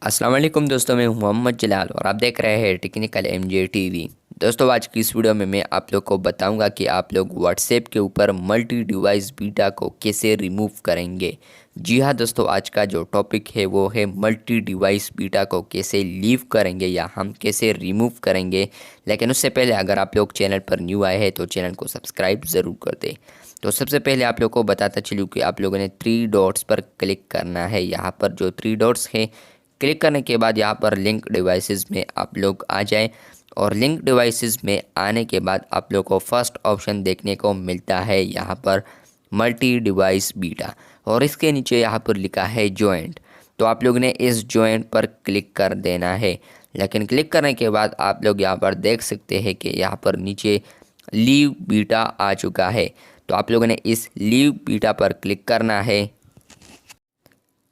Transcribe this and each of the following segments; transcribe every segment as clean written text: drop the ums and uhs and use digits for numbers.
अस्सलाम वालेकुम दोस्तों, मैं हूं मोहम्मद जलाल और आप देख रहे हैं टेक्निकल एमजे टीवी। दोस्तों, आज की इस वीडियो में मैं आप लोग को बताऊंगा कि आप लोग व्हाट्सएप के ऊपर मल्टी डिवाइस बीटा को कैसे रिमूव करेंगे। जी हाँ दोस्तों, आज का जो टॉपिक है वो है मल्टी डिवाइस बीटा को कैसे लीव करेंगे या हम कैसे रिमूव करेंगे। लेकिन उससे पहले अगर आप लोग चैनल पर न्यू आए हैं तो चैनल को सब्सक्राइब ज़रूर कर दें। तो सबसे पहले आप लोग को बताता चलूँ कि आप लोगों ने थ्री डॉट्स पर क्लिक करना है। यहाँ पर जो थ्री डॉट्स है, क्लिक करने के बाद यहाँ पर लिंक डिवाइसेस में आप लोग आ जाएं और लिंक डिवाइसेस में आने के बाद आप लोग को फर्स्ट ऑप्शन देखने को मिलता है यहाँ पर मल्टी डिवाइस बीटा, और इसके नीचे यहाँ पर लिखा है जॉइंट। तो आप लोग ने इस जॉइंट पर क्लिक कर देना है। लेकिन क्लिक करने के बाद आप लोग यहाँ पर देख सकते हैं कि यहाँ पर नीचे लीव बीटा आ चुका है। तो आप लोगों ने इस लीव बीटा पर क्लिक करना है।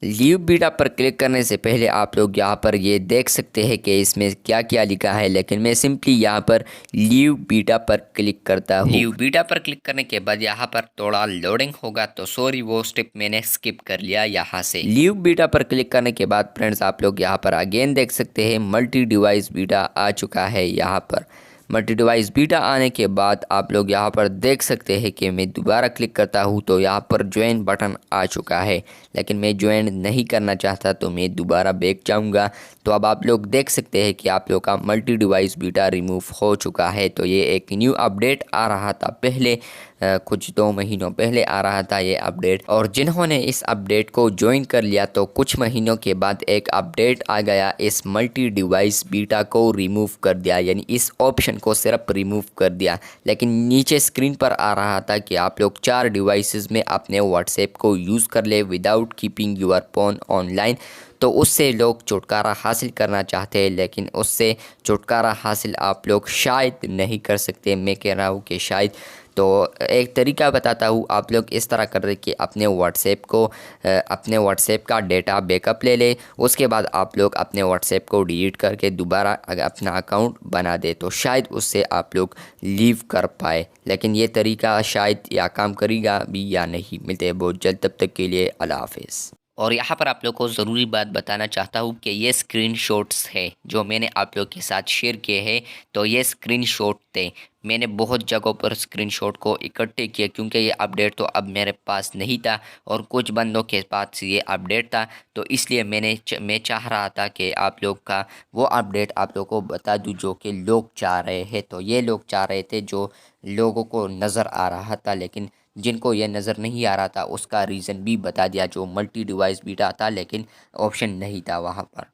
लीव बीटा पर क्लिक करने से पहले आप लोग यहाँ पर ये देख सकते हैं कि इसमें क्या क्या लिखा है, लेकिन मैं सिंपली यहाँ पर लीव बीटा पर क्लिक करता हूँ। लीव बीटा पर क्लिक करने के बाद यहाँ पर थोड़ा लोडिंग होगा, तो सॉरी वो स्टेप मैंने स्किप कर लिया यहाँ से। लीव बीटा पर क्लिक करने के बाद फ्रेंड्स आप लोग यहाँ पर अगेन देख सकते हैं मल्टी डिवाइस बीटा आ चुका है। यहाँ पर मल्टी डिवाइस बीटा आने के बाद आप लोग यहाँ पर देख सकते हैं कि मैं दोबारा क्लिक करता हूँ तो यहाँ पर ज्वाइन बटन आ चुका है, लेकिन मैं ज्वाइन नहीं करना चाहता तो मैं दोबारा बैक जाऊँगा। तो अब आप लोग देख सकते हैं कि आप लोग का मल्टी डिवाइस बीटा रिमूव हो चुका है। तो ये एक न्यू अपडेट आ रहा था पहले, कुछ 2 महीनों पहले आ रहा था ये अपडेट, और जिन्होंने इस अपडेट को ज्वाइन कर लिया तो कुछ महीनों के बाद एक अपडेट आ गया, इस मल्टी डिवाइस बीटा को रिमूव कर दिया, यानी इस ऑप्शन को सिर्फ रिमूव कर दिया। लेकिन नीचे स्क्रीन पर आ रहा था कि आप लोग 4 डिवाइसेस में अपने व्हाट्सएप को यूज़ कर ले without keeping your phone online. तो उससे लोग छुटकारा हासिल करना चाहते हैं, लेकिन उससे छुटकारा हासिल आप लोग शायद नहीं कर सकते। मैं कह रहा हूँ कि शायद। तो एक तरीका बताता हूँ, आप लोग इस तरह कर रहे कि अपने व्हाट्सएप का डेटा बैकअप ले ले, उसके बाद आप लोग अपने व्हाट्सएप को डिलीट करके दोबारा अगर अपना अकाउंट बना दे तो शायद उससे आप लोग लीव कर पाए। लेकिन ये तरीका शायद या काम करेगा भी या नहीं। मिलते हैं बहुत जल्द, तब तक के लिए अल्लाह हाफिज़। और यहाँ पर आप लोग को ज़रूरी बात बताना चाहता हूँ कि ये स्क्रीनशॉट्स है जो मैंने आप लोग के साथ शेयर किए हैं। तो ये स्क्रीनशॉट थे, मैंने बहुत जगहों पर स्क्रीनशॉट को इकट्ठे किए क्योंकि ये अपडेट तो अब मेरे पास नहीं था और कुछ बंदों के पास ये अपडेट था। तो इसलिए मैं चाह रहा था कि आप लोग का वो अपडेट आप लोग को बता दूँ जो कि लोग चाह रहे हैं। तो ये लोग चाह रहे थे जो लोगों को नज़र आ रहा था, लेकिन जिनको ये नज़र नहीं आ रहा था उसका रीज़न भी बता दिया, जो मल्टी डिवाइस बीटा था लेकिन ऑप्शन नहीं था वहाँ पर।